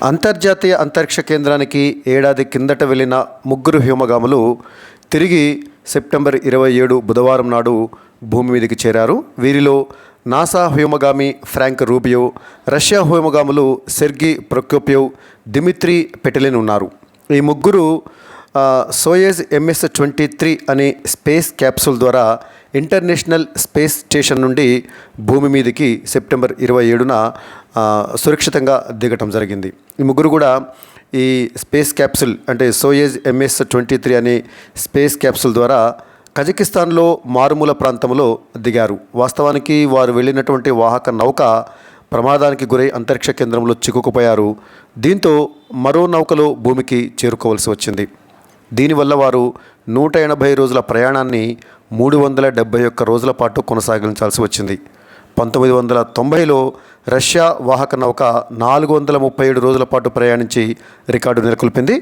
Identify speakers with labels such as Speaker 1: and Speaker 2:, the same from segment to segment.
Speaker 1: అంతర్జాతీయ అంతరిక్ష కేంద్రానికి ఏడాది కిందట వెళ్లిన ముగ్గురు వ్యోమగాములు తిరిగి సెప్టెంబర్ 27 బుధవారం నాడు భూమి మీదకి చేరారు. వీరిలో నాసా వ్యోమగామి ఫ్రాంక్ రూబియో, రష్యా వ్యోమగాములు సెర్గీ ప్రొకోప్యేవ్, డిమిత్రీ పెటెలిన్ ఉన్నారు. ఈ ముగ్గురు సోయజ్ MS-23 అనే స్పేస్ క్యాప్సూల్ ద్వారా ఇంటర్నేషనల్ స్పేస్ స్టేషన్ నుండి భూమి మీదకి సెప్టెంబర్ 27న సురక్షితంగా దిగటం జరిగింది. ఈ ముగ్గురు కూడా ఈ స్పేస్ క్యాప్సూల్ అంటే సోయజ్ MS-23 అనే స్పేస్ క్యాప్సూల్ ద్వారా కజకిస్తాన్లో మారుమూల ప్రాంతంలో దిగారు. వాస్తవానికి వారు వెళ్ళినటువంటి వాహక నౌక ప్రమాదానికి గురై అంతరిక్ష కేంద్రంలో చిక్కుకుపోయారు. దీంతో మరో నౌకలో భూమికి చేరుకోవాల్సి వచ్చింది. దీనివల్ల వారు 180 రోజుల ప్రయాణాన్ని 371 రోజుల పాటు కొనసాగించాల్సి వచ్చింది. 1990లో రష్యా వాహక నౌక 437 రోజుల పాటు ప్రయాణించి రికార్డు నెలకొల్పింది.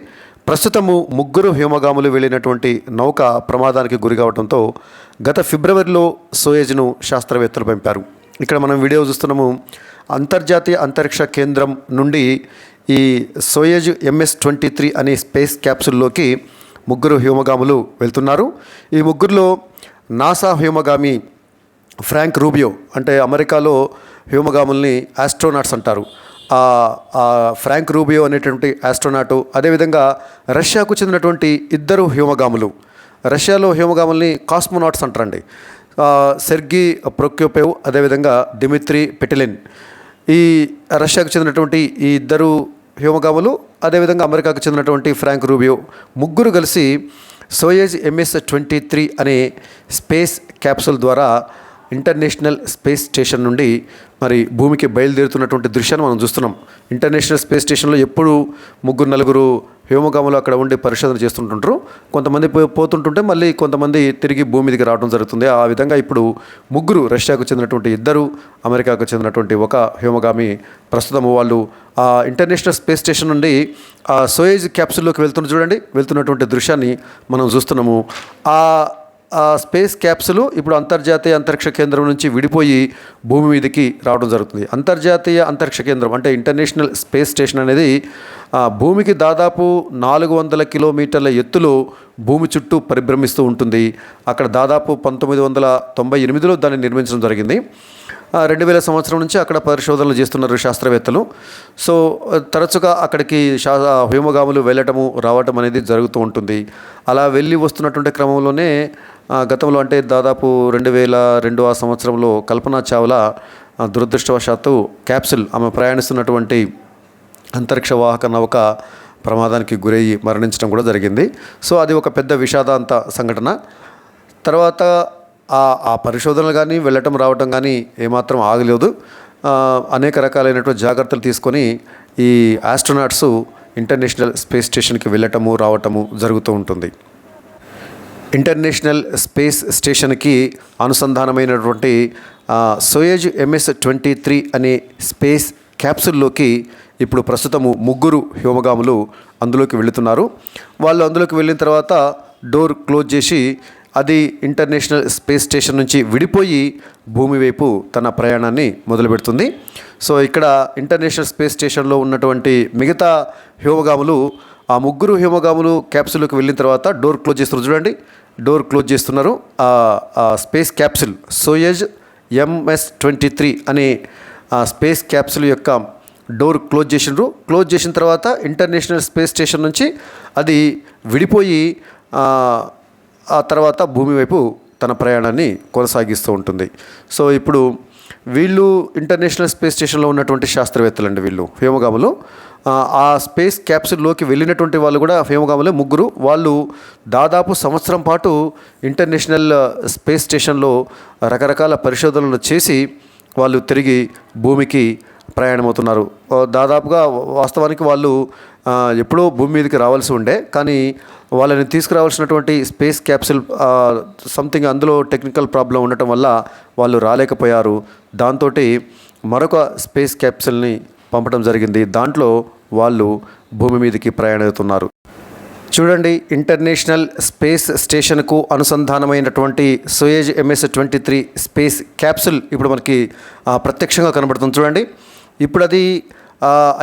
Speaker 1: ప్రస్తుతము ముగ్గురు వ్యోమగాములు వెళ్ళినటువంటి నౌక ప్రమాదానికి గురికావడంతో గత ఫిబ్రవరిలో సోయజ్ను శాస్త్రవేత్తలు పంపారు. ఇక్కడ మనం వీడియో చూస్తున్నాము. అంతర్జాతీయ అంతరిక్ష కేంద్రం నుండి ఈ సోయజ్ MS-23 అనే స్పేస్ క్యాప్సూల్లోకి ముగ్గురు వ్యోమగాములు వెళ్తున్నారు. ఈ ముగ్గురులో నాసా వ్యోమగామి ఫ్రాంక్ రూబియో, అంటే అమెరికాలో వ్యోమగాముల్ని ఆస్ట్రోనాట్స్ అంటారు. ఫ్రాంక్ రూబియో అనేటువంటి ఆస్ట్రోనాటు, అదేవిధంగా రష్యాకు చెందినటువంటి ఇద్దరు వ్యోమగాములు, రష్యాలో వ్యోమగాముల్ని కాస్మోనాట్స్ అంటారండి, సెర్గీ ప్రొకోప్యేవ్, అదేవిధంగా డిమిత్రీ పెటెలిన్. ఈ రష్యాకు చెందినటువంటి ఈ ఇద్దరు వ్యోమగాములు, అదేవిధంగా అమెరికాకు చెందినటువంటి ఫ్రాంక్ రూబియో ముగ్గురు కలిసి సోయజ్ MS-23 అనే స్పేస్ క్యాప్సూల్ ద్వారా ఇంటర్నేషనల్ స్పేస్ స్టేషన్ నుండి మరి భూమికి బయలుదేరుతున్నటువంటి దృశ్యాన్ని మనం చూస్తున్నాం. ఇంటర్నేషనల్ స్పేస్ స్టేషన్లో ఎప్పుడు ముగ్గురు నలుగురు వ్యోమగాములు అక్కడ ఉండి పరిశోధన చేస్తుంటుంటారు. కొంతమంది పోతుంటుంటే మళ్ళీ కొంతమంది తిరిగి భూమి మీదకి రావడం జరుగుతుంది. ఆ విధంగా ఇప్పుడు ముగ్గురు, రష్యాకు చెందినటువంటి ఇద్దరు, అమెరికాకు చెందినటువంటి ఒక వ్యోమగామి ప్రస్తుతం వాళ్ళు ఆ ఇంటర్నేషనల్ స్పేస్ స్టేషన్ నుండి ఆ సోయజ్ క్యాప్సూల్లోకి వెళ్తున్నటువంటి దృశ్యాన్ని మనం చూస్తున్నాము. ఆ స్పేస్ క్యాప్సూల్ ఇప్పుడు అంతర్జాతీయ అంతరిక్ష కేంద్రం నుంచి విడిపోయి భూమి మీదకి రావడం జరుగుతుంది. అంతర్జాతీయ అంతరిక్ష కేంద్రం అంటే ఇంటర్నేషనల్ స్పేస్ స్టేషన్ అనేది భూమికి దాదాపు 400 కిలోమీటర్ల ఎత్తులో భూమి చుట్టూ పరిభ్రమిస్తూ ఉంటుంది. అక్కడ దాదాపు 1998లో దాన్ని నిర్మించడం జరిగింది. 2000 సంవత్సరం నుంచి అక్కడ పరిశోధనలు చేస్తున్నారు శాస్త్రవేత్తలు. సో తరచుగా అక్కడికి వ్యోమగాములు వెళ్ళటము రావటం అనేది జరుగుతూ ఉంటుంది. అలా వెళ్ళి వస్తున్నటువంటి క్రమంలోనే గతంలో అంటే దాదాపు 2002 ఆ సంవత్సరంలో కల్పనా చావ్లా దురదృష్టవశాత్తు క్యాప్సూల్, ఆమె ప్రయాణిస్తున్నటువంటి అంతరిక్ష వాహక నౌక ప్రమాదానికి గురయ్యి మరణించడం కూడా జరిగింది. సో అది ఒక పెద్ద విషాదాంత సంఘటన. తర్వాత ఆ పరిశోధనలు కానీ వెళ్ళటం రావటం కానీ ఏమాత్రం ఆగలేదు. అనేక రకాలైనటువంటి జాగ్రత్తలు తీసుకొని ఈ ఆస్ట్రోనాట్స్ ఇంటర్నేషనల్ స్పేస్ స్టేషన్కి వెళ్ళటము రావటము జరుగుతూ ఉంటుంది. ఇంటర్నేషనల్ స్పేస్ స్టేషన్కి అనుసంధానమైనటువంటి సోయజ్ MS-23 అనే స్పేస్ క్యాప్సూల్లోకి ఇప్పుడు ప్రస్తుతము ముగ్గురు వ్యోమగాములు అందులోకి వెళుతున్నారు. వాళ్ళు అందులోకి వెళ్ళిన తర్వాత డోర్ క్లోజ్ చేసి అది ఇంటర్నేషనల్ స్పేస్ స్టేషన్ నుంచి విడిపోయి భూమి వైపు తన ప్రయాణాన్ని మొదలుపెడుతుంది. సో ఇక్కడ ఇంటర్నేషనల్ స్పేస్ స్టేషన్లో ఉన్నటువంటి మిగతా వ్యోమగాములు, ఆ ముగ్గురు వ్యోమగాములు క్యాప్సూల్లోకి వెళ్ళిన తర్వాత డోర్ క్లోజ్ చేస్తున్నారు. చూడండి, డోర్ క్లోజ్ చేస్తున్నారు. ఆ స్పేస్ క్యాప్సూల్ సోయజ్ MS-23 అనే స్పేస్ క్యాప్సూల్ యొక్క డోర్ క్లోజ్ చేసిండ్రు. క్లోజ్ చేసిన తర్వాత ఇంటర్నేషనల్ స్పేస్ స్టేషన్ నుంచి అది విడిపోయి ఆ తర్వాత భూమి వైపు తన ప్రయాణాన్ని కొనసాగిస్తూ ఉంటుంది. సో ఇప్పుడు వీళ్ళు ఇంటర్నేషనల్ స్పేస్ స్టేషన్లో ఉన్నటువంటి శాస్త్రవేత్తలండి, వీళ్ళు వ్యోమగాములు. ఆ స్పేస్ క్యాప్సూల్లోకి వెళ్ళినటువంటి వాళ్ళు కూడా వ్యోమగాములే ముగ్గురు. వాళ్ళు దాదాపు సంవత్సరం పాటు ఇంటర్నేషనల్ స్పేస్ స్టేషన్లో రకరకాల పరిశోధనలు చేసి వాళ్ళు తిరిగి భూమికి ప్రయాణమవుతున్నారు. దాదాపుగా వాస్తవానికి వాళ్ళు ఎప్పుడో భూమి మీదకి రావాల్సి ఉండే, కానీ వాళ్ళని తీసుకురావాల్సినటువంటి స్పేస్ క్యాప్సూల్ సంథింగ్ అందులో టెక్నికల్ ప్రాబ్లం ఉండటం వల్ల వాళ్ళు రాలేకపోయారు. దాంతో మరొక స్పేస్ క్యాప్సూల్ని పంపడం జరిగింది. దాంట్లో వాళ్ళు భూమి మీదకి ప్రయాణమవుతున్నారు. చూడండి, ఇంటర్నేషనల్ స్పేస్ స్టేషన్కు అనుసంధానమైనటువంటి సోయజ్ MS-23 స్పేస్ క్యాప్సూల్ ఇప్పుడు మనకి ప్రత్యక్షంగా కనబడుతుంది. చూడండి, ఇప్పుడు అది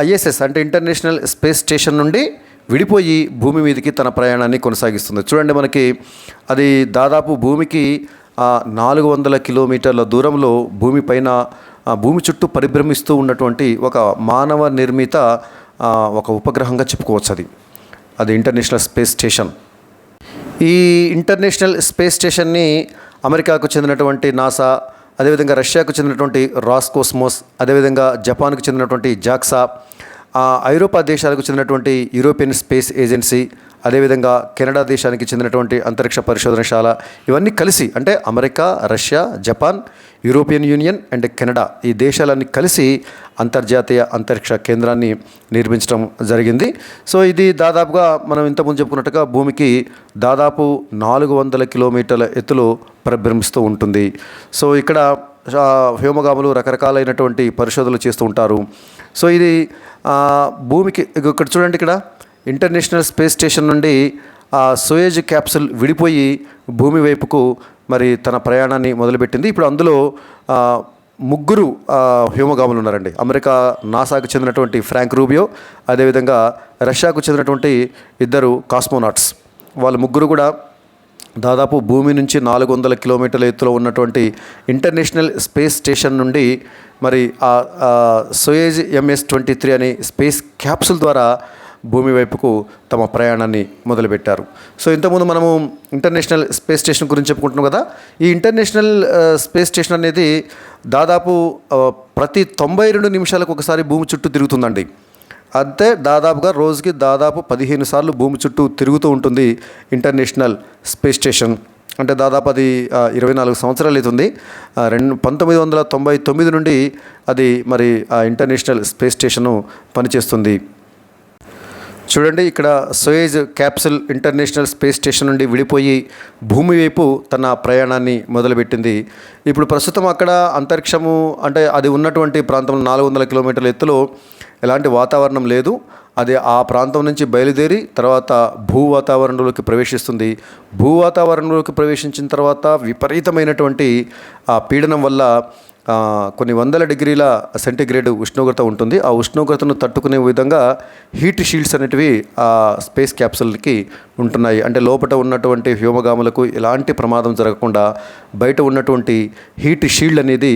Speaker 1: ఐఎస్ఎస్ అంటే ఇంటర్నేషనల్ స్పేస్ స్టేషన్ నుండి విడిపోయి భూమి మీదకి తన ప్రయాణాన్ని కొనసాగిస్తుంది. చూడండి, మనకి అది దాదాపు భూమికి 400 కిలోమీటర్ల దూరంలో భూమిపైన భూమి చుట్టూ పరిభ్రమిస్తూ ఉన్నటువంటి ఒక మానవ నిర్మిత ఒక ఉపగ్రహంగా చెప్పుకోవచ్చు. అది ఇంటర్నేషనల్ స్పేస్ స్టేషన్. ఈ ఇంటర్నేషనల్ స్పేస్ స్టేషన్ని అమెరికాకు చెందినటువంటి నాసా, అదేవిధంగా రష్యాకు చెందినటువంటి రాస్కోస్మోస్, అదేవిధంగా జపాన్కు చెందినటువంటి జాక్సా, ఐరోపా దేశాలకు చెందినటువంటి యూరోపియన్ స్పేస్ ఏజెన్సీ, అదేవిధంగా కెనడా దేశానికి చెందినటువంటి అంతరిక్ష పరిశోధనశాల, ఇవన్నీ కలిసి అంటే America, Russia, Japan, European union and Canada, ఈ దేశాలన్నీ కలిసి అంతర్జాతీయ అంతరిక్ష కేంద్రాన్ని నిర్మించడం జరిగింది. సో ఇది దాదాపుగా మనం ఇంతకుముందు చెప్పుకున్నట్టుగా భూమికి దాదాపు 400 కిలోమీటర్ల ఎత్తులో పరిభ్రమిస్తూ ఉంటుంది. సో ఇక్కడ వ్యోమగాములు రకరకాలైనటువంటి పరిశోధనలు చేస్తూ ఉంటారు. సో ఇది భూమికి ఇక్కడ చూడండి, ఇక్కడ ఇంటర్నేషనల్ స్పేస్ స్టేషన్ నుండి సోయేజ్ క్యాప్సుల్ విడిపోయి భూమి వైపుకు మరి తన ప్రయాణాన్ని మొదలుపెట్టింది. ఇప్పుడు అందులో 3 వ్యోమగాములు ఉన్నారండి. అమెరికా నాసాకు చెందినటువంటి ఫ్రాంక్ రూబియో, అదేవిధంగా రష్యాకు చెందినటువంటి 2 కాస్మోనాట్స్. వాళ్ళు 3 కూడా దాదాపు భూమి నుంచి 400 కిలోమీటర్ల ఎత్తులో ఉన్నటువంటి ఇంటర్నేషనల్ స్పేస్ స్టేషన్ నుండి మరి సోయేజ్ MS-23 అనే స్పేస్ క్యాప్సుల్ ద్వారా భూమి వైపుకు తమ ప్రయాణాన్ని మొదలుపెట్టారు. సో ఇంతకుముందు మనము ఇంటర్నేషనల్ స్పేస్ స్టేషన్ గురించి చెప్పుకుంటున్నాం కదా. ఈ ఇంటర్నేషనల్ స్పేస్ స్టేషన్ అనేది దాదాపు ప్రతి 92 నిమిషాలకు ఒకసారి భూమి చుట్టూ తిరుగుతుందండి. అంతే దాదాపుగా రోజుకి దాదాపు 15 సార్లు భూమి చుట్టూ తిరుగుతూ ఉంటుంది ఇంటర్నేషనల్ స్పేస్ స్టేషన్. అంటే దాదాపు అది 24 సంవత్సరాలు అవుతుంది. 1999 నుండి అది మరి ఇంటర్నేషనల్ స్పేస్ స్టేషను పనిచేస్తుంది. చూడండి, ఇక్కడ సోయేజ్ క్యాప్సుల్ ఇంటర్నేషనల్ స్పేస్ స్టేషన్ నుండి విడిపోయి భూమి వైపు తన ప్రయాణాన్ని మొదలుపెట్టింది. ఇప్పుడు ప్రస్తుతం అక్కడ అంతరిక్షము అంటే అది ఉన్నటువంటి ప్రాంతంలో 400 కిలోమీటర్ల ఎత్తులో ఎలాంటి వాతావరణం లేదు. అది ఆ ప్రాంతం నుంచి బయలుదేరి తర్వాత భూ వాతావరణంలోకి ప్రవేశిస్తుంది. భూ వాతావరణంలోకి ప్రవేశించిన తర్వాత విపరీతమైనటువంటి పీడనం వల్ల కొన్ని 100 డిగ్రీల సెంటీగ్రేడ్ ఉష్ణోగ్రత ఉంటుంది. ఆ ఉష్ణోగ్రతను తట్టుకునే విధంగా హీట్ షీల్డ్స్ అనేటివి ఆ స్పేస్ క్యాప్సుల్కి ఉంటున్నాయి. అంటే లోపల ఉన్నటువంటి వ్యోమగాములకు ఎలాంటి ప్రమాదం జరగకుండా బయట ఉన్నటువంటి హీట్ షీల్డ్ అనేది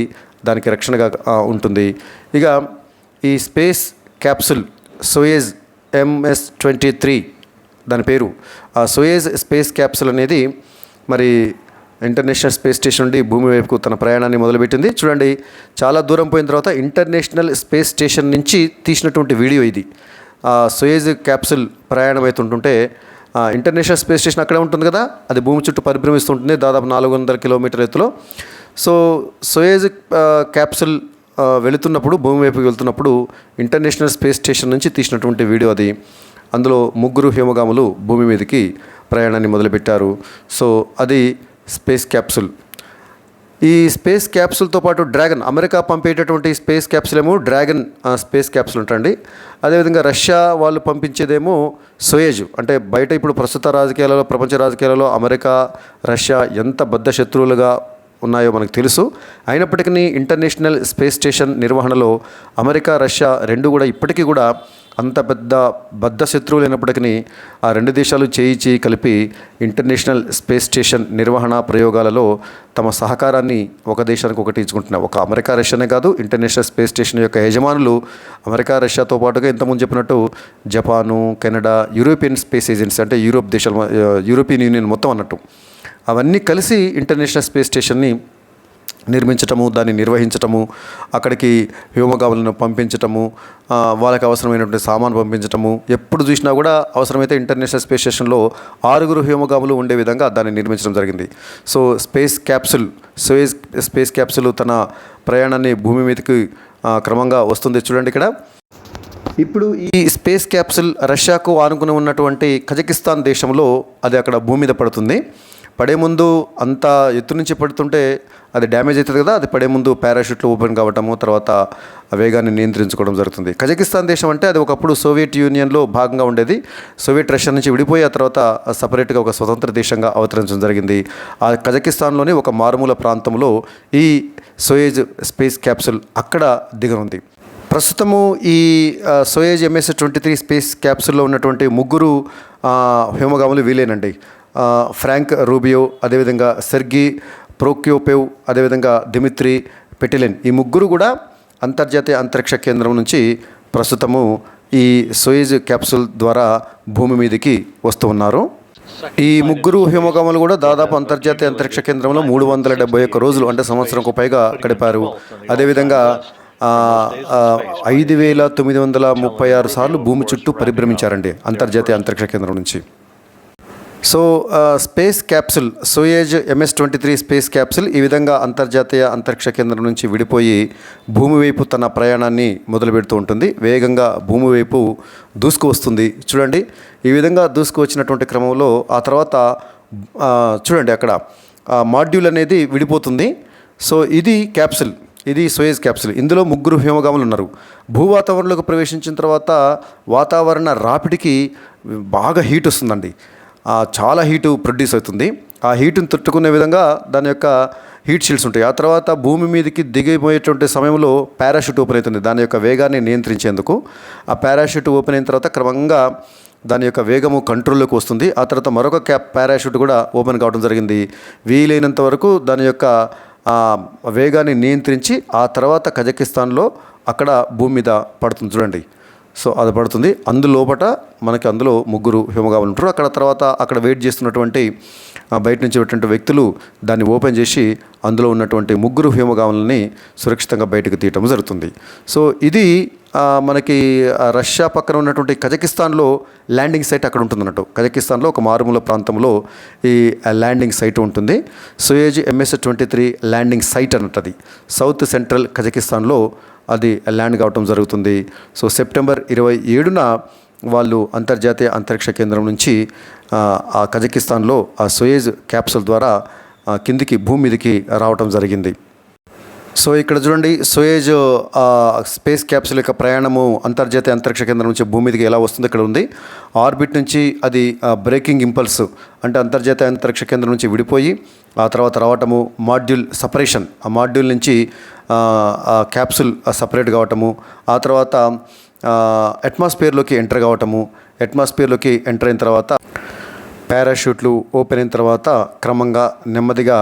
Speaker 1: దానికి రక్షణగా ఉంటుంది. ఇక ఈ స్పేస్ క్యాప్సుల్ సోయేజ్ MS-23 దాని పేరు. ఆ సోయేజ్ స్పేస్ క్యాప్సుల్ అనేది మరి ఇంటర్నేషనల్ స్పేస్ స్టేషన్ నుండి భూమి వైపుకు తన ప్రయాణాన్ని మొదలుపెట్టింది. చూడండి, చాలా దూరం పోయిన తర్వాత ఇంటర్నేషనల్ స్పేస్ స్టేషన్ నుంచి తీసినటువంటి వీడియో ఇది. సోయేజ్ క్యాప్సుల్ ప్రయాణం అవుతుంటుంటే ఇంటర్నేషనల్ స్పేస్ స్టేషన్ అక్కడే ఉంటుంది కదా, అది భూమి చుట్టూ పరిభ్రమిస్తుంటుంది దాదాపు 400 కిలోమీటర్ల ఎత్తులో. సో సోయేజ్ క్యాప్సుల్ వెళుతున్నప్పుడు భూమి వైపుకి వెళ్తున్నప్పుడు ఇంటర్నేషనల్ స్పేస్ స్టేషన్ నుంచి తీసినటువంటి వీడియో అది. అందులో 3 వ్యోమగాములు భూమి మీదకి ప్రయాణాన్ని మొదలుపెట్టారు. సో అది స్పేస్ క్యాప్సుల్. ఈ స్పేస్ క్యాప్సుల్తో పాటు డ్రాగన్, అమెరికా పంపేటటువంటి స్పేస్ క్యాప్సుల్ ఏమో డ్రాగన్ స్పేస్ క్యాప్సుల్ ఉంటాయండి. అదేవిధంగా రష్యా వాళ్ళు పంపించేదేమో సోయేజ్. అంటే బయట ఇప్పుడు ప్రస్తుత రాజకీయాలలో, ప్రపంచ రాజకీయాలలో అమెరికా, రష్యా ఎంత బద్ధ శత్రువులుగా ఉన్నాయో మనకు తెలుసు. అయినప్పటికీ ఇంటర్నేషనల్ స్పేస్ స్టేషన్ నిర్వహణలో అమెరికా, రష్యా రెండు కూడా ఇప్పటికీ కూడా అంత పెద్ద బద్ధ శత్రువులు అయినప్పటికీ ఆ 2 దేశాలు చేయి కలిపి ఇంటర్నేషనల్ స్పేస్ స్టేషన్ నిర్వహణ ప్రయోగాలలో తమ సహకారాన్ని ఒక దేశానికి ఒకటి ఇచ్చుకుంటున్నాయి. ఒక అమెరికా, రష్యానే కాదు, ఇంటర్నేషనల్ స్పేస్ స్టేషన్ యొక్క యజమానులు అమెరికా, రష్యాతో పాటుగా ఇంతకుముందు చెప్పినట్టు Japan, Canada, European space agency అంటే యూరోపియన్ యూనియన్ మొత్తం అన్నట్టు అవన్నీ కలిసి ఇంటర్నేషనల్ స్పేస్ స్టేషన్ని నిర్మించటము, దాన్ని నిర్వహించటము, అక్కడికి వ్యోమగాములను పంపించటము, వాళ్ళకి అవసరమైనటువంటి సామాను పంపించటము, ఎప్పుడు చూసినా కూడా అవసరమైతే ఇంటర్నేషనల్ స్పేస్ స్టేషన్లో 6 వ్యోమగాములు ఉండే విధంగా దాన్ని నిర్మించడం జరిగింది. సో సోయేజ్ స్పేస్ క్యాప్సుల్ తన ప్రయాణాన్ని భూమి మీదకి క్రమంగా వస్తుంది. చూడండి, ఇక్కడ ఇప్పుడు ఈ స్పేస్ క్యాప్సుల్ రష్యాకు ఆనుకుని ఉన్నటువంటి కజకిస్తాన్ దేశంలో అది అక్కడ భూమి మీద పడుతుంది. పడే ముందు అంత ఎత్తు నుంచి పడుతుంటే అది డ్యామేజ్ అవుతుంది కదా, అది పడే ముందు పారాషూట్లు ఓపెన్ కావటము, తర్వాత వేగాన్ని నియంత్రించుకోవడం జరుగుతుంది. కజకిస్తాన్ దేశం అంటే అది ఒకప్పుడు సోవియట్ యూనియన్లో భాగంగా ఉండేది. సోవియట్ రష్యా నుంచి విడిపోయి ఆ తర్వాత సపరేట్గా ఒక స్వతంత్ర దేశంగా అవతరించడం జరిగింది. ఆ కజకిస్తాన్లోని ఒక మారుమూల ప్రాంతంలో ఈ సోయేజ్ స్పేస్ క్యాప్సుల్ అక్కడ దిగనుంది. ప్రస్తుతము ఈ సోయేజ్ MS-23 స్పేస్ క్యాప్సూల్లో ఉన్నటువంటి ముగ్గురు వ్యోమగాములు వీలేనండి. ఫ్రాంక్ రూబియో, అదేవిధంగా సెర్గీ ప్రోక్యోపేవ్, అదేవిధంగా డిమిత్రీ పెటిలిన్, ఈ ముగ్గురు కూడా అంతర్జాతీయ అంతరిక్ష కేంద్రం నుంచి ప్రస్తుతము ఈ సోయేజ్ క్యాప్సూల్ ద్వారా భూమి మీదకి వస్తూ ఉన్నారు. ఈ ముగ్గురు వ్యోమగాములు కూడా దాదాపు అంతర్జాతీయ అంతరిక్ష కేంద్రంలో 371 రోజులు అంటే సంవత్సరంకు పైగా గడిపారు. అదేవిధంగా 5,936 సార్లు భూమి చుట్టూ పరిభ్రమించారండి అంతర్జాతీయ అంతరిక్ష కేంద్రం నుంచి. So space capsule Soyuz MS-23 space capsule ఈ విధంగా అంతర్జాతీయ అంతరిక్ష కేంద్రం నుంచి విడిపోయి భూమి వైపు తన ప్రయాణాన్ని మొదలు పెడుతూ ఉంటుంది. వేగంగా భూమి వైపు దూసుకు వస్తుంది. చూడండి, ఈ విధంగా దూసుకు వచ్చినటువంటి క్రమంలో ఆ తర్వాత చూడండి అక్కడ మాడ్యూల్ అనేది విడిపోతుంది. సో ఇది క్యాప్సూల్, ఇది సోయేజ్ క్యాప్సూల్. ఇందులో ముగ్గురు వ్యోమగాములు ఉన్నారు. భూవాతావరణంలోకి ప్రవేశించిన తర్వాత వాతావరణ రాపిడికి బాగా హీట్ వస్తుందండి. చాలా హీటు ప్రొడ్యూస్ అవుతుంది. ఆ హీటుని తట్టుకునే విధంగా దాని యొక్క హీట్ షీల్డ్స్ ఉంటాయి. ఆ తర్వాత భూమి మీదకి దిగిపోయేటువంటి సమయంలో పారాషూట్ ఓపెన్ అవుతుంది దాని యొక్క వేగాన్ని నియంత్రించేందుకు. ఆ పారాషూట్ ఓపెన్ అయిన తర్వాత క్రమంగా దాని యొక్క వేగము కంట్రోల్లోకి వస్తుంది. ఆ తర్వాత మరొక పారాషూట్ కూడా ఓపెన్ కావడం జరిగింది. వీలైనంత వరకు దాని యొక్క వేగాన్ని నియంత్రించి ఆ తర్వాత కజకిస్తాన్లో అక్కడ భూమి మీద పడుతుంది. చూడండి, సో అది పడుతుంది. అందులోపట మనకి అందులో ముగ్గురు వ్యోమగాములు ఉంటారు. అక్కడ తర్వాత అక్కడ వెయిట్ చేస్తున్నటువంటి బయట నుంచి పెట్టినటువంటి వ్యక్తులు దాన్ని ఓపెన్ చేసి అందులో ఉన్నటువంటి ముగ్గురు వ్యోమగాములని సురక్షితంగా బయటకు తీయటం జరుగుతుంది. సో ఇది మనకి రష్యా పక్కన ఉన్నటువంటి కజకిస్తాన్లో ల్యాండింగ్ సైట్ అక్కడ ఉంటుందన్నట్టు. కజకిస్తాన్లో ఒక మారుమూల ప్రాంతంలో ఈ ల్యాండింగ్ సైట్ ఉంటుంది. సోయేజ్ MS-23 ల్యాండింగ్ సైట్ అన్నట్టు సౌత్ సెంట్రల్ కజకిస్తాన్లో అది ల్యాండ్ కావటం జరుగుతుంది. సో సెప్టెంబర్ 27న వాళ్ళు అంతర్జాతీయ అంతరిక్ష కేంద్రం నుంచి ఆ కజకిస్తాన్లో ఆ సోయేజ్ క్యాప్సూల్ ద్వారా కిందికి భూమి మీదకి రావటం జరిగింది. సో ఇక్కడ చూడండి, సోయేజ్ స్పేస్ క్యాప్సూల్ యొక్క ప్రయాణము అంతర్జాతీయ అంతరిక్ష కేంద్రం నుంచి భూమి మీదకి ఎలా వస్తుందో ఇక్కడ ఉంది. ఆర్బిట్ నుంచి అది బ్రేకింగ్ ఇంపల్స్ అంటే అంతర్జాతీయ అంతరిక్ష కేంద్రం నుంచి విడిపోయి ఆ తర్వాత రావటము, మాడ్యూల్ సపరేషన్, ఆ మాడ్యూల్ నుంచి క్యాప్సూల్ సపరేట్ కావటము, ఆ తర్వాత అట్మాస్ఫియర్లోకి ఎంటర్ కావటము, అట్మాస్ఫియర్లోకి ఎంటర్ అయిన తర్వాత పారాషూట్లు ఓపెన్ అయిన తర్వాత క్రమంగా నెమ్మదిగా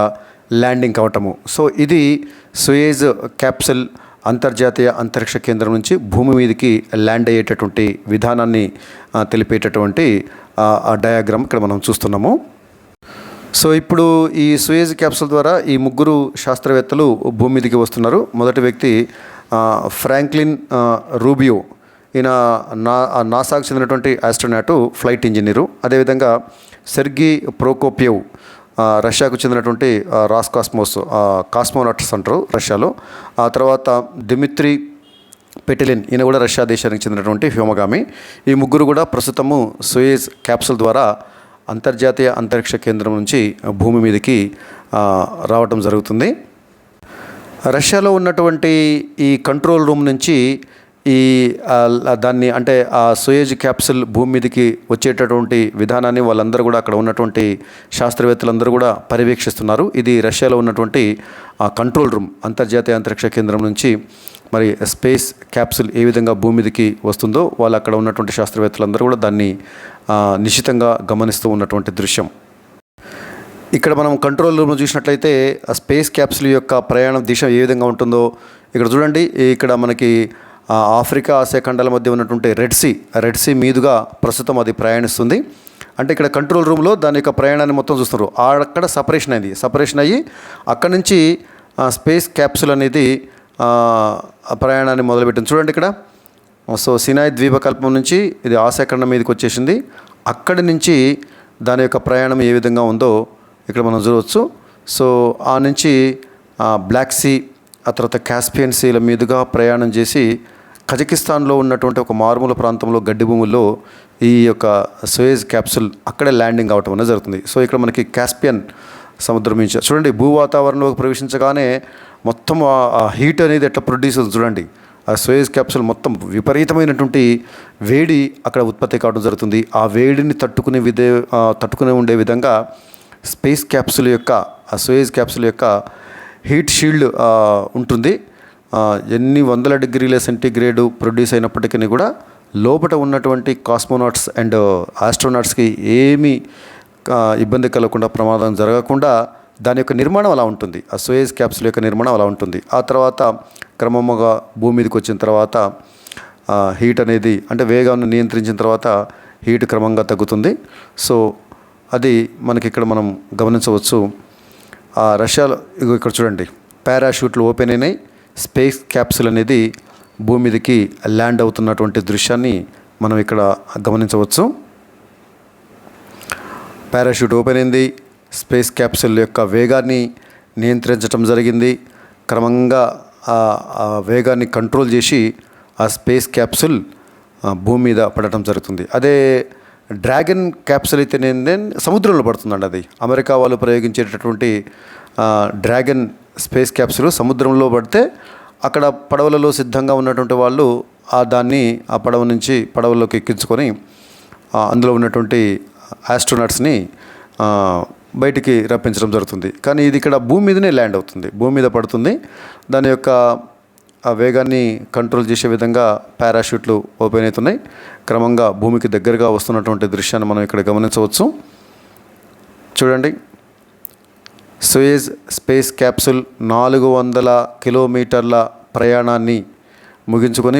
Speaker 1: ల్యాండింగ్ కావటము. సో ఇది సోయేజ్ క్యాప్సూల్ అంతర్జాతీయ అంతరిక్ష కేంద్రం నుంచి భూమి మీదకి ల్యాండ్ అయ్యేటటువంటి విధానాన్ని తెలిపేటటువంటి డయాగ్రామ్ ఇక్కడ మనం చూస్తున్నాము. సో ఇప్పుడు ఈ సోయేజ్ క్యాప్సూల్ ద్వారా ఈ ముగ్గురు శాస్త్రవేత్తలు భూమి మీదకి వస్తున్నారు. మొదటి వ్యక్తి ఫ్రాంక్లిన్ రూబియో, ఈయన నాసాకు చెందినటువంటి ఆస్ట్రోనాటు, ఫ్లైట్ ఇంజనీరు. అదేవిధంగా సెర్గీ ప్రోకోపియవ్, రష్యాకు చెందినటువంటి కాస్మోనాట్స్ అంటారు రష్యాలో. ఆ తర్వాత డిమిత్రీ పెటిలిన్, ఈయన కూడా రష్యా దేశానికి చెందినటువంటి వ్యోమగామి. ఈ ముగ్గురు కూడా ప్రస్తుతము సోయేజ్ క్యాప్సూల్ ద్వారా అంతర్జాతీయ అంతరిక్ష కేంద్రం నుంచి భూమి మీదకి రావటం జరుగుతుంది. రష్యాలో ఉన్నటువంటి ఈ కంట్రోల్ రూమ్ నుంచి ఈ దాన్ని అంటే ఆ సోయేజ్ క్యాప్సూల్ భూమి మీదకి వచ్చేటటువంటి విధానాన్ని వాళ్ళందరూ కూడా అక్కడ ఉన్నటువంటి శాస్త్రవేత్తలందరూ కూడా పర్యవేక్షిస్తున్నారు. ఇది రష్యాలో ఉన్నటువంటి కంట్రోల్ రూమ్, అంతర్జాతీయ అంతరిక్ష కేంద్రం నుంచి మరి స్పేస్ క్యాప్సూల్ ఏ విధంగా భూమి మీదకి వస్తుందో వాళ్ళు అక్కడ ఉన్నటువంటి శాస్త్రవేత్తలందరూ కూడా దాన్ని నిశితంగా గమనిస్తూ ఉన్నటువంటి దృశ్యం. ఇక్కడ మనం కంట్రోల్ రూమ్లో చూసినట్లయితే ఆ స్పేస్ క్యాప్సూల్ యొక్క ప్రయాణం దిశ ఏ విధంగా ఉంటుందో ఇక్కడ చూడండి. ఇక్కడ మనకి ఆఫ్రికా, ఆసియా ఖండాల మధ్య ఉన్నటువంటి రెడ్ సీ మీదుగా ప్రస్తుతం అది ప్రయాణిస్తుంది. అంటే ఇక్కడ కంట్రోల్ రూమ్లో దాని యొక్క ప్రయాణాన్ని మొత్తం చూస్తున్నారు. అక్కడ సపరేషన్ అయ్యి అక్కడి నుంచి స్పేస్ క్యాప్సూల్ అనేది ప్రయాణాన్ని మొదలుపెట్టింది. చూడండి ఇక్కడ. సో సినాయ్ ద్వీపకల్పం నుంచి ఇది ఆసియా ఖండం మీదకి వచ్చేసింది. అక్కడి నుంచి దాని యొక్క ప్రయాణం ఏ విధంగా ఉందో ఇక్కడ మనం చూడవచ్చు. సో ఆ నుంచి బ్లాక్ సీ, ఆ తర్వాత కాస్పియన్ సీల మీదుగా ప్రయాణం చేసి కజకిస్తాన్లో ఉన్నటువంటి ఒక మారుమూల ప్రాంతంలో గడ్డి భూముల్లో ఈ యొక్క సోయేజ్ క్యాప్సూల్ అక్కడే ల్యాండింగ్ అవటం అనేది జరుగుతుంది. సో ఇక్కడ మనకి కాస్పియన్ సముద్రం నుంచి చూడండి, భూ వాతావరణంలోకి ప్రవేశించగానే మొత్తం ఆ హీట్ అనేది ఎట్లా ప్రొడ్యూస్ అవుతుంది చూడండి. ఆ సోయేజ్ క్యాప్సూల్ మొత్తం విపరీతమైనటువంటి వేడి అక్కడ ఉత్పత్తి కావడం జరుగుతుంది. ఆ వేడిని తట్టుకునే ఉండే విధంగా స్పేస్ క్యాప్సూల్ యొక్క ఆ సోయేజ్ క్యాప్సూల్ యొక్క హీట్ షీల్డ్ ఉంటుంది. ఎన్ని వందల డిగ్రీల సెంటీగ్రేడ్ ప్రొడ్యూస్ అయినప్పటికీ కూడా లోపల ఉన్నటువంటి కాస్మోనాట్స్ అండ్ ఆస్ట్రోనాట్స్కి ఏమీ ఇబ్బంది కలగకుండా, ప్రమాదం జరగకుండా దాని యొక్క నిర్మాణం అలా ఉంటుంది. ఆ సోయజ్ క్యాప్సూల్ యొక్క నిర్మాణం అలా ఉంటుంది. ఆ తర్వాత క్రమంగా భూమి మీదకి వచ్చిన తర్వాత హీట్ అనేది, అంటే వేగాన్ని నియంత్రించిన తర్వాత హీట్ క్రమంగా తగ్గుతుంది. సో అది మనకి ఇక్కడ మనం గమనించవచ్చు. రష్యాలో ఇక్కడ చూడండి, పారాషూట్లు ఓపెన్ అయినాయి, స్పేస్ క్యాప్సూల్ అనేది భూమి మీదకి ల్యాండ్ అవుతున్నటువంటి దృశ్యాన్ని మనం ఇక్కడ గమనించవచ్చు. పారాషూట్ ఓపెన్ అయింది, స్పేస్ క్యాప్సూల్ యొక్క వేగాన్ని నియంత్రించడం జరిగింది. క్రమంగా ఆ వేగాన్ని కంట్రోల్ చేసి ఆ స్పేస్ క్యాప్సూల్ భూమి మీద పడటం జరుగుతుంది. అదే డ్రాగన్ క్యాప్సూల్ అయితే సముద్రంలో పడుతుందండి. అది అమెరికా వాళ్ళు ప్రయోగించేటటువంటి డ్రాగన్ స్పేస్ క్యాప్సూల్ సముద్రంలో పడితే అక్కడ పడవలలో సిద్ధంగా ఉన్నటువంటి వాళ్ళు దాన్ని ఆ పడవ నుంచి పడవలోకి ఎక్కించుకొని అందులో ఉన్నటువంటి ఆస్ట్రోనాట్స్ని బయటికి రప్పించడం జరుగుతుంది. కానీ ఇది ఇక్కడ భూమి మీదనే ల్యాండ్ అవుతుంది, భూమి మీద పడుతుంది. దాని యొక్క ఆ వేగాన్ని కంట్రోల్ చేసే విధంగా పారాషూట్లు ఓపెన్ అవుతున్నాయి. క్రమంగా భూమికి దగ్గరగా వస్తున్నటువంటి దృశ్యాన్ని మనం ఇక్కడ గమనించవచ్చు. చూడండి, సోయజ్ స్పేస్ క్యాప్సూల్ 400 కిలోమీటర్ల ప్రయాణాన్ని ముగించుకొని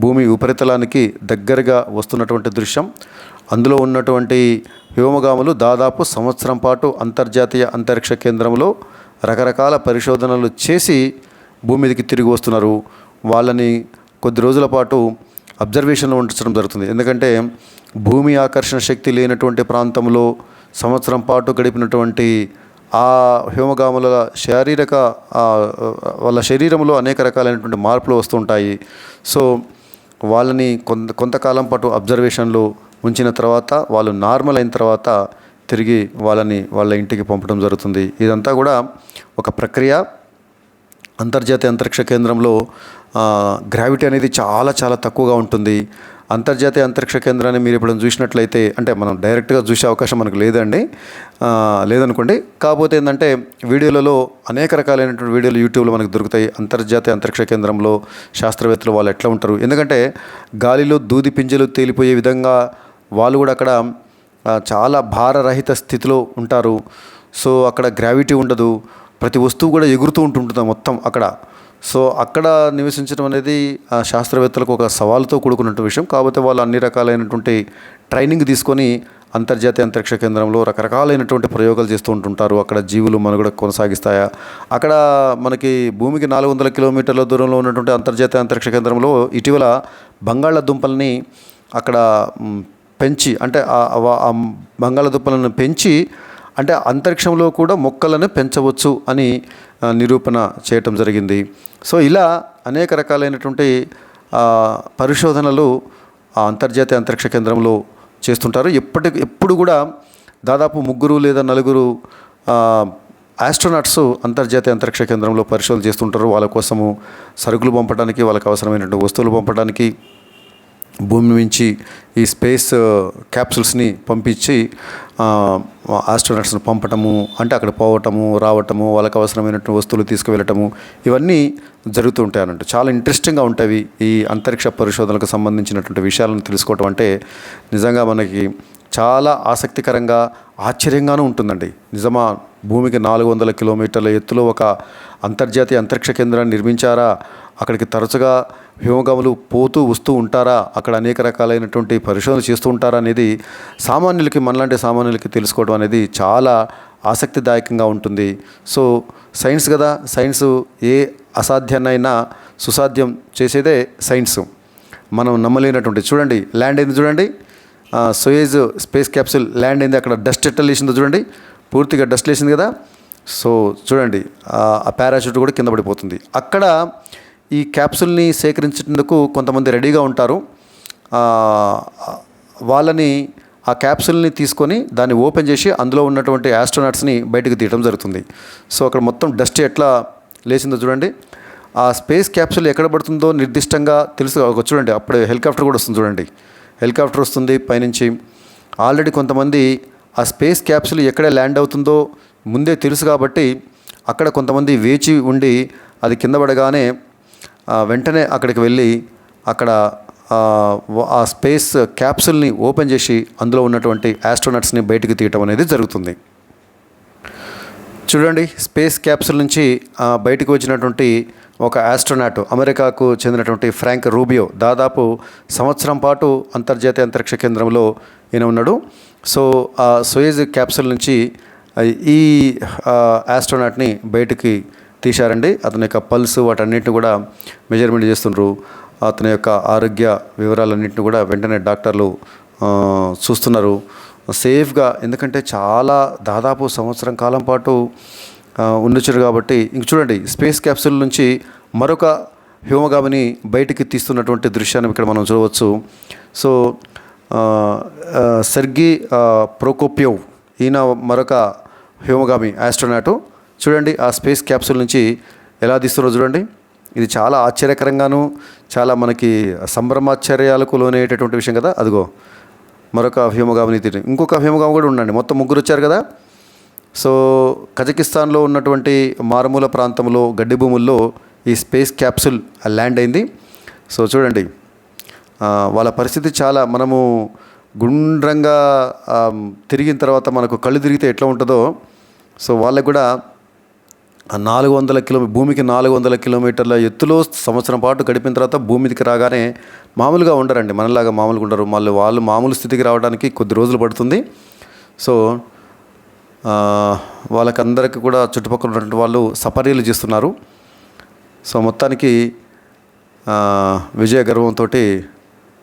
Speaker 1: భూమి ఉపరితలానికి దగ్గరగా వస్తున్నటువంటి దృశ్యం. అందులో ఉన్నటువంటి వ్యోమగాములు దాదాపు సంవత్సరం పాటు అంతర్జాతీయ అంతరిక్ష కేంద్రంలో రకరకాల పరిశోధనలు చేసి భూమి మీదకి తిరిగి వస్తున్నారు. వాళ్ళని కొద్ది రోజుల పాటు అబ్జర్వేషన్లో ఉంచడం జరుగుతుంది. ఎందుకంటే భూమి ఆకర్షణ శక్తి లేనటువంటి ప్రాంతంలో సంవత్సరం పాటు గడిపినటువంటి ఆ వ్యోమగాముల వాళ్ళ శరీరంలో అనేక రకాలైనటువంటి మార్పులు వస్తుంటాయి. సో వాళ్ళని కొంతకాలం పాటు అబ్జర్వేషన్లో ఉంచిన తర్వాత వాళ్ళు నార్మల్ అయిన తర్వాత తిరిగి వాళ్ళ ఇంటికి పంపడం జరుగుతుంది. ఇదంతా కూడా ఒక ప్రక్రియ. అంతర్జాతీయ అంతరిక్ష కేంద్రంలో గ్రావిటీ అనేది చాలా చాలా తక్కువగా ఉంటుంది. అంతర్జాతీయ అంతరిక్ష కేంద్రాన్ని మీరు ఎప్పుడైనా చూసినట్లయితే, అంటే మనం డైరెక్ట్గా చూసే అవకాశం మనకు లేదనుకోండి. కాకపోతే ఏంటంటే వీడియోలలో అనేక రకాలైనటువంటి వీడియోలు యూట్యూబ్లో మనకు దొరుకుతాయి. అంతర్జాతీయ అంతరిక్ష కేంద్రంలో శాస్త్రవేత్తలు వాళ్ళు ఎట్లా ఉంటారు, ఎందుకంటే గాలిలో దూది పింజలు తేలిపోయే విధంగా వాళ్ళు కూడా అక్కడ చాలా భారరహిత స్థితిలో ఉంటారు. సో అక్కడ గ్రావిటీ ఉండదు, ప్రతి వస్తువు కూడా ఎగురుతూ ఉంటుంటుంది మొత్తం అక్కడ. సో అక్కడ నివసించడం అనేది శాస్త్రవేత్తలకు ఒక సవాలుతో కూడుకున్నటువంటి విషయం. కాకపోతే వాళ్ళు అన్ని రకాలైనటువంటి ట్రైనింగ్ తీసుకొని అంతర్జాతీయ అంతరిక్ష కేంద్రంలో రకరకాలైనటువంటి ప్రయోగాలు చేస్తూ ఉంటుంటారు. అక్కడ జీవులు మనుగడ కొనసాగిస్తాయా, అక్కడ మనకి భూమికి 400 కిలోమీటర్ల దూరంలో ఉన్నటువంటి అంతర్జాతీయ అంతరిక్ష కేంద్రంలో ఇటీవల బంగాళాదుంపల్ని అక్కడ పెంచి, అంటే ఆ బంగాళాదుంపలను పెంచి, అంటే అంతరిక్షంలో కూడా మొక్కలను పెంచవచ్చు అని నిరూపణ చేయటం జరిగింది. సో ఇలా అనేక రకాలైనటువంటి పరిశోధనలు ఆ అంతర్జాతీయ అంతరిక్ష కేంద్రంలో చేస్తుంటారు. ఎప్పుడు కూడా దాదాపు 3 లేదా 4 ఆస్ట్రోనాట్స్ అంతర్జాతీయ అంతరిక్ష కేంద్రంలో పరిశోధన చేస్తుంటారు. వాళ్ళ కోసము సరుకులు పంపడానికి, వాళ్ళకి అవసరమైనటువంటి వస్తువులు పంపడానికి భూమి నుంచి ఈ స్పేస్ క్యాప్సూల్స్ని పంపించి ఆస్ట్రోనాట్స్ని పంపటము, అంటే అక్కడ పోవటము, రావటము, వాళ్ళకి అవసరమైనటువంటి వస్తువులు తీసుకువెళ్ళటము, ఇవన్నీ జరుగుతూ ఉంటాయి అన్నట్టు. చాలా ఇంట్రెస్టింగ్గా ఉంటాయి ఈ అంతరిక్ష పరిశోధనలకు సంబంధించినటువంటి విషయాలను తెలుసుకోవటం. అంటే నిజంగా మనకి చాలా ఆసక్తికరంగా, ఆశ్చర్యంగానూ ఉంటుందండి. నిజమా, భూమికి 400 కిలోమీటర్ల ఎత్తులో ఒక అంతర్జాతీయ అంతరిక్ష కేంద్రాన్ని నిర్మించారా, అక్కడికి తరచుగా వ్యోమగాములు పోతూ వస్తూ ఉంటారా, అక్కడ అనేక రకాలైనటువంటి పరిశోధన చేస్తూ ఉంటారా అనేది మనలాంటి సామాన్యులకి తెలుసుకోవడం అనేది చాలా ఆసక్తిదాయకంగా ఉంటుంది. సో సైన్స్ కదా, సైన్స్ ఏ అసాధ్యాన్నైనా సుసాధ్యం చేసేదే సైన్స్. మనం నమ్మలేనటువంటి, చూడండి ల్యాండ్ అయింది, చూడండి సోయజ్ స్పేస్ క్యాప్సూల్ ల్యాండ్ అయింది. అక్కడ డస్ట్ ఎట్లా లేసిందో చూడండి, పూర్తిగా డస్ట్ లేసింది కదా. సో చూడండి, ఆ పారాషూట్ కూడా కింద పడిపోతుంది. అక్కడ ఈ క్యాప్సూల్ని సేకరించేందుకు కొంతమంది రెడీగా ఉంటారు. వాళ్ళని ఆ క్యాప్సూల్ని తీసుకొని దాన్ని ఓపెన్ చేసి అందులో ఉన్నటువంటి ఆస్ట్రోనాట్స్ని బయటకు తీయడం జరుగుతుంది. సో అక్కడ మొత్తం డస్ట్ ఎట్లా లేచిందో చూడండి. ఆ స్పేస్ క్యాప్సూల్ ఎక్కడ పడుతుందో నిర్దిష్టంగా తెలుసు. చూడండి, అప్పుడే హెలికాప్టర్ కూడా వస్తుంది, చూడండి హెలికాప్టర్ వస్తుంది పైనుంచి. ఆల్రెడీ కొంతమంది ఆ స్పేస్ క్యాప్సూల్ ఎక్కడ ల్యాండ్ అవుతుందో ముందే తెలుసు కాబట్టి అక్కడ కొంతమంది వేచి ఉండి అది కింద పడగానే వెంటనే అక్కడికి వెళ్ళి అక్కడ ఆ స్పేస్ క్యాప్సూల్ని ఓపెన్ చేసి అందులో ఉన్నటువంటి ఆస్ట్రోనట్స్ని బయటికి తీయటం అనేది జరుగుతుంది. చూడండి, స్పేస్ క్యాప్సూల్ నుంచి బయటకు వచ్చినటువంటి ఒక ఆస్ట్రోనాట్, అమెరికాకు చెందినటువంటి ఫ్రాంక్ రూబియో, దాదాపు సంవత్సరం పాటు అంతర్జాతీయ అంతరిక్ష కేంద్రంలో ఈయన ఉన్నాడు. సో ఆ సోయజ్ క్యాప్సూల్ నుంచి ఈ ఆస్ట్రోనాట్ని బయటికి తీశారండి. అతని యొక్క పల్స్ వాటన్నిటిని కూడా మెజర్మెంట్ చేస్తుండ్రు. అతని యొక్క ఆరోగ్య వివరాలన్నింటిని కూడా వెంటనే డాక్టర్లు చూస్తున్నారు సేఫ్గా. ఎందుకంటే చాలా దాదాపు సంవత్సరం కాలం పాటు ఉండొచ్చారు కాబట్టి. ఇంక చూడండి, స్పేస్ క్యాప్సూల్ నుంచి మరొక హ్యూమగామిని బయటికి తీస్తున్నటువంటి దృశ్యాన్ని ఇక్కడ మనం చూడవచ్చు. సో సెర్గీ ప్రోకోప్యోవ్, ఈయన మరొక హ్యూమగామి ఆస్ట్రోనాటు. చూడండి, ఆ స్పేస్ క్యాప్సూల్ నుంచి ఎలా తీస్తున్నారో చూడండి. ఇది చాలా ఆశ్చర్యకరంగాను చాలా మనకి సంభ్రమాశ్చర్యాలకు లోనయ్యేటటువంటి విషయం కదా. అదిగో మరొక హ్యూమగామిని తీరు, ఇంకొక హ్యూమగామి కూడా ఉండండి. మొత్తం 3 వచ్చారు కదా. సో కజకిస్తాన్లో ఉన్నటువంటి మారుమూల ప్రాంతంలో గడ్డి భూముల్లో ఈ స్పేస్ క్యాప్సూల్ ల్యాండ్ అయింది. సో చూడండి, వాళ్ళ పరిస్థితి చాలా, మనము గుండ్రంగా తిరిగిన తర్వాత మనకు కళ్ళు తిరిగితే ఎట్లా ఉంటుందో, సో వాళ్ళకు కూడా 400 భూమికి 400 కిలోమీటర్ల ఎత్తులో సంవత్సరం పాటు గడిపిన తర్వాత భూమికి రాగానే మామూలుగా ఉండరండి, మనలాగా మామూలుగా ఉండరు. వాళ్ళు మామూలు స్థితికి రావడానికి కొద్ది రోజులు పడుతుంది. సో వాళ్ళకందరికీ కూడా చుట్టుపక్కల ఉన్నటువంటి వాళ్ళు సపర్యలు చేస్తున్నారు. సో మొత్తానికి విజయ గర్వంతో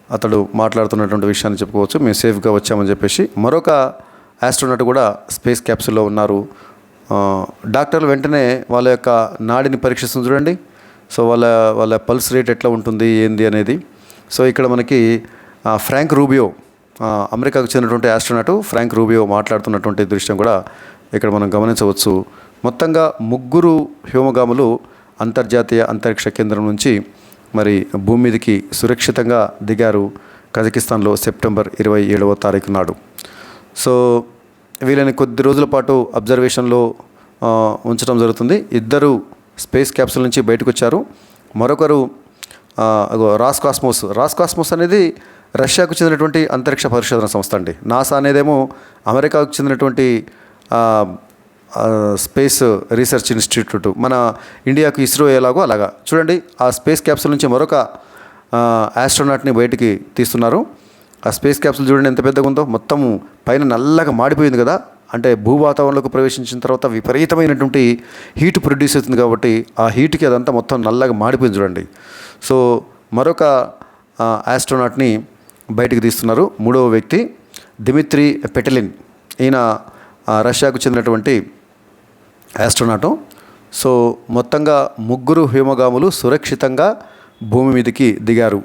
Speaker 1: అతడు మాట్లాడుతున్నటువంటి విషయాన్ని చెప్పుకోవచ్చు. మేము సేఫ్గా వచ్చామని చెప్పేసి. మరొక ఆస్ట్రోనాట్ కూడా స్పేస్ క్యాప్సూల్లో ఉన్నారు. డాక్టర్లు వెంటనే వాళ్ళ యొక్క నాడిని పరీక్షిస్తుంది చూడండి. సో వాళ్ళ పల్స్ రేట్ ఎట్లా ఉంటుంది ఏంది అనేది. సో ఇక్కడ మనకి ఫ్రాంక్ రూబియో, అమెరికాకు చెందినటువంటి ఆస్ట్రోనాట్ ఫ్రాంక్ రూబియో మాట్లాడుతున్నటువంటి దృశ్యం కూడా ఇక్కడ మనం గమనించవచ్చు. మొత్తంగా 3 హ్యూమగాములు అంతర్జాతీయ అంతరిక్ష కేంద్రం నుంచి మరి భూమి మీదకి సురక్షితంగా దిగారు కజకిస్తాన్లో సెప్టెంబర్ 27వ తారీఖు నాడు. సో వీళ్ళని కొద్ది రోజుల పాటు అబ్జర్వేషన్లో ఉంచడం జరుగుతుంది. 2 స్పేస్ క్యాప్సూల్ నుంచి బయటకు వచ్చారు. మరొకరు రాస్కాస్మోస్ అనేది రష్యాకు చెందినటువంటి అంతరిక్ష పరిశోధన సంస్థ అండి. నాసా అనేదేమో అమెరికాకు చెందినటువంటి స్పేస్ రీసెర్చ్ ఇన్స్టిట్యూట్. మన ఇండియాకు ఇస్రో ఎలాగో అలాగా. చూడండి, ఆ స్పేస్ క్యాప్సూల్ నుంచి మరొక ఆస్ట్రోనాట్ని బయటికి తీస్తున్నారు. ఆ స్పేస్ క్యాప్సూల్ చూడండి ఎంత పెద్దగా ఉందో. మొత్తం పైన నల్లగా మాడిపోయింది కదా. అంటే భూ వాతావరణంలోకి ప్రవేశించిన తర్వాత విపరీతమైనటువంటి హీట్ ప్రొడ్యూస్ అవుతుంది కాబట్టి ఆ హీట్కి అదంతా మొత్తం నల్లగా మాడిపోయింది చూడండి. సో మరొక ఆస్ట్రోనాట్ని బయటికి తీస్తున్నారు. 3వ వ్యక్తి దిమిత్రీ పెటెలిన్, ఈయన రష్యాకు చెందినటువంటి ఆస్ట్రోనాటు. సో మొత్తంగా 3 హ్యూమగాములు సురక్షితంగా భూమి మీదకి దిగారు.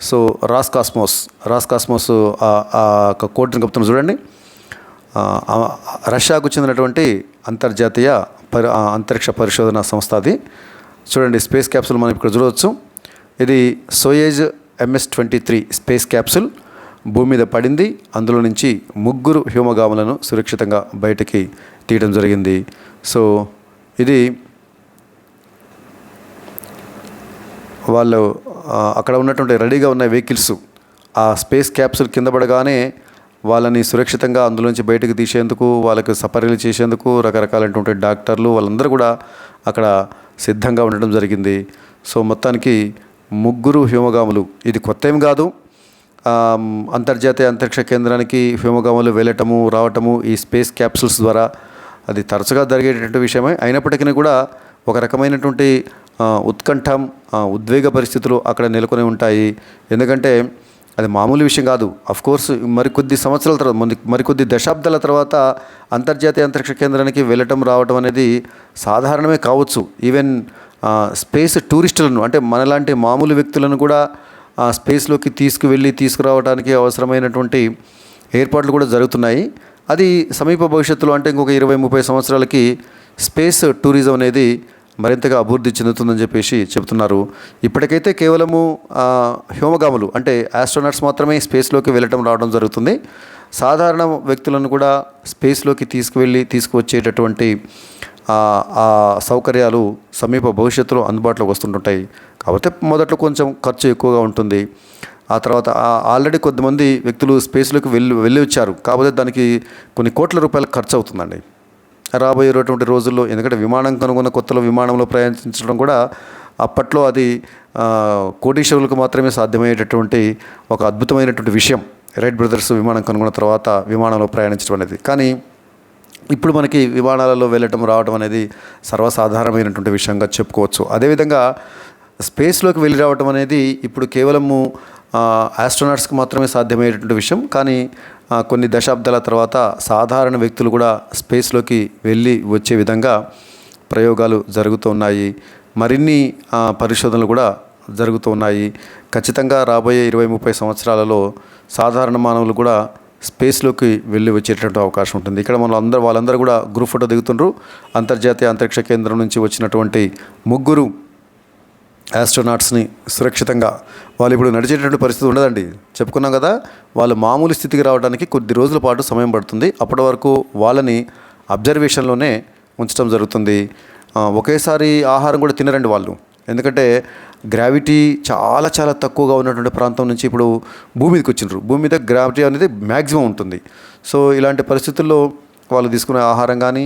Speaker 1: సో రాస్కాస్మోస్ కోడ్ని కలుపుతున్నారు చూడండి. రష్యాకు చెందినటువంటి అంతర్జాతీయ అంతరిక్ష పరిశోధన సంస్థ అది. చూడండి, స్పేస్ క్యాప్సూల్ మనం ఇక్కడ చూడవచ్చు. ఇది సోయేజ్ MS-23 స్పేస్ క్యాప్సూల్ భూమి మీద పడింది. అందులో నుంచి 3 హ్యూమగాములను సురక్షితంగా బయటికి తీయడం జరిగింది. సో ఇది వాళ్ళు అక్కడ ఉన్నటువంటి రెడీగా ఉన్న వెహికల్స్ ఆ స్పేస్ క్యాప్సూల్ కింద పడగానే వాళ్ళని సురక్షితంగా అందులోంచి బయటకు తీసేందుకు, వాళ్ళకి సపర్యలు చేసేందుకు రకరకాలైనటువంటి డాక్టర్లు వాళ్ళందరూ కూడా అక్కడ సిద్ధంగా ఉండడం జరిగింది. సో మొత్తానికి 3 హ్యూమగాములు, ఇది కొత్త ఏం కాదు. అంతర్జాతీయ అంతరిక్ష కేంద్రానికి హ్యూమగాములు వెళ్ళటము రావటము ఈ స్పేస్ క్యాప్సూల్స్ ద్వారా అది తరచుగా జరిగేటటువంటి విషయమే. అయినప్పటికీ కూడా ఒక రకమైనటువంటి ఉత్కంఠం, ఉద్వేగ పరిస్థితులు అక్కడ నెలకొని ఉంటాయి. ఎందుకంటే అది మామూలు విషయం కాదు. అఫ్కోర్స్ మరికొద్ది సంవత్సరాల తర్వాత, మరికొద్ది దశాబ్దాల తర్వాత అంతర్జాతీయ అంతరిక్ష కేంద్రానికి వెళ్ళటం రావటం అనేది సాధారణమే కావచ్చు. ఈవెన్ స్పేస్ టూరిస్టులను, అంటే మనలాంటి మామూలు వ్యక్తులను కూడా స్పేస్లోకి తీసుకురావడానికి అవసరమైనటువంటి ఏర్పాట్లు కూడా జరుగుతున్నాయి. అది సమీప భవిష్యత్తులో, అంటే ఇంకొక 20-30 సంవత్సరాలకి స్పేస్ టూరిజం అనేది మరింతగా అభివృద్ధి చెందుతుందని చెప్పేసి చెబుతున్నారు. ఇప్పటికైతే కేవలము హ్యూమగాములు అంటే ఆస్ట్రోనాట్స్ మాత్రమే స్పేస్లోకి వెళ్ళటం రావడం జరుగుతుంది. సాధారణ వ్యక్తులను కూడా స్పేస్లోకి తీసుకువచ్చేటటువంటి ఆ సౌకర్యాలు సమీప భవిష్యత్తులో అందుబాటులోకి వస్తుంటాయి. కాకపోతే మొదట్లో కొంచెం ఖర్చు ఎక్కువగా ఉంటుంది. ఆ తర్వాత ఆల్రెడీ కొద్దిమంది వ్యక్తులు స్పేస్లోకి వెళ్ళి వచ్చారు. కాకపోతే దానికి కొన్ని కోట్ల రూపాయలు ఖర్చు అవుతుందండి రాబోయేటువంటి రోజుల్లో. ఎందుకంటే విమానం కనుగొన్న కొత్తలో విమానంలో ప్రయాణించడం కూడా అప్పట్లో అది కోటీశ్వరులకు మాత్రమే సాధ్యమయ్యేటటువంటి ఒక అద్భుతమైనటువంటి విషయం. రైట్ బ్రదర్స్ విమానం కనుగొన్న తర్వాత విమానంలో ప్రయాణించడం అనేది. కానీ ఇప్పుడు మనకి విమానాలలో వెళ్ళటం రావడం అనేది సర్వసాధారణమైనటువంటి విషయంగా చెప్పుకోవచ్చు. అదేవిధంగా స్పేస్లోకి వెళ్ళి రావడం అనేది ఇప్పుడు కేవలము ఆస్ట్రోనాట్స్కి మాత్రమే సాధ్యమయ్యేటువంటి విషయం. కానీ కొన్ని దశాబ్దాల తర్వాత సాధారణ వ్యక్తులు కూడా స్పేస్లోకి వెళ్ళి వచ్చే విధంగా ప్రయోగాలు జరుగుతూ ఉన్నాయి. మరిన్ని పరిశోధనలు కూడా జరుగుతూ ఉన్నాయి. ఖచ్చితంగా రాబోయే 20-30 సంవత్సరాలలో సాధారణ మానవులు కూడా స్పేస్లోకి వెళ్ళి వచ్చేటటువంటి అవకాశం ఉంటుంది. ఇక్కడ వాళ్ళందరూ కూడా గ్రూప్ ఫోటో దిగుతుండ్రు. అంతర్జాతీయ అంతరిక్ష కేంద్రం నుంచి వచ్చినటువంటి 3 ఆస్ట్రోనాట్స్ని సురక్షితంగా వాళ్ళు ఇప్పుడు నడిచేటటువంటి పరిస్థితి ఉండదండి. చెప్పుకున్నాం కదా, వాళ్ళు మామూలు స్థితికి రావడానికి కొద్ది రోజుల పాటు సమయం పడుతుంది. అప్పటి వరకు వాళ్ళని అబ్జర్వేషన్లోనే ఉంచడం జరుగుతుంది. ఒకేసారి ఆహారం కూడా తినరండి వాళ్ళు. ఎందుకంటే గ్రావిటీ చాలా చాలా తక్కువగా ఉన్నటువంటి ప్రాంతం నుంచి ఇప్పుడు భూమి మీదకి వచ్చిండ్రు. భూమి మీద గ్రావిటీ అనేది మ్యాక్సిమం ఉంటుంది. సో ఇలాంటి పరిస్థితుల్లో వాళ్ళు తీసుకునే ఆహారం కానీ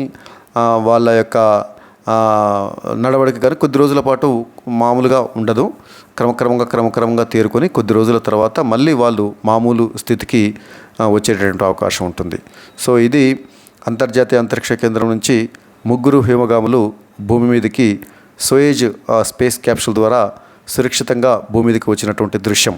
Speaker 1: వాళ్ళ యొక్క నడవడిక కానీ కొద్ది రోజుల పాటు మామూలుగా ఉండదు. క్రమక్రమంగా తేరుకొని కొద్ది రోజుల తర్వాత మళ్ళీ వాళ్ళు మామూలు స్థితికి వచ్చేటటువంటి అవకాశం ఉంటుంది. సో ఇది అంతర్జాతీయ అంతరిక్ష కేంద్రం నుంచి 3 వ్యోమగాములు భూమి మీదకి సోయేజ్ స్పేస్ క్యాప్సూల్ ద్వారా సురక్షితంగా భూమి మీదకి వచ్చినటువంటి దృశ్యం.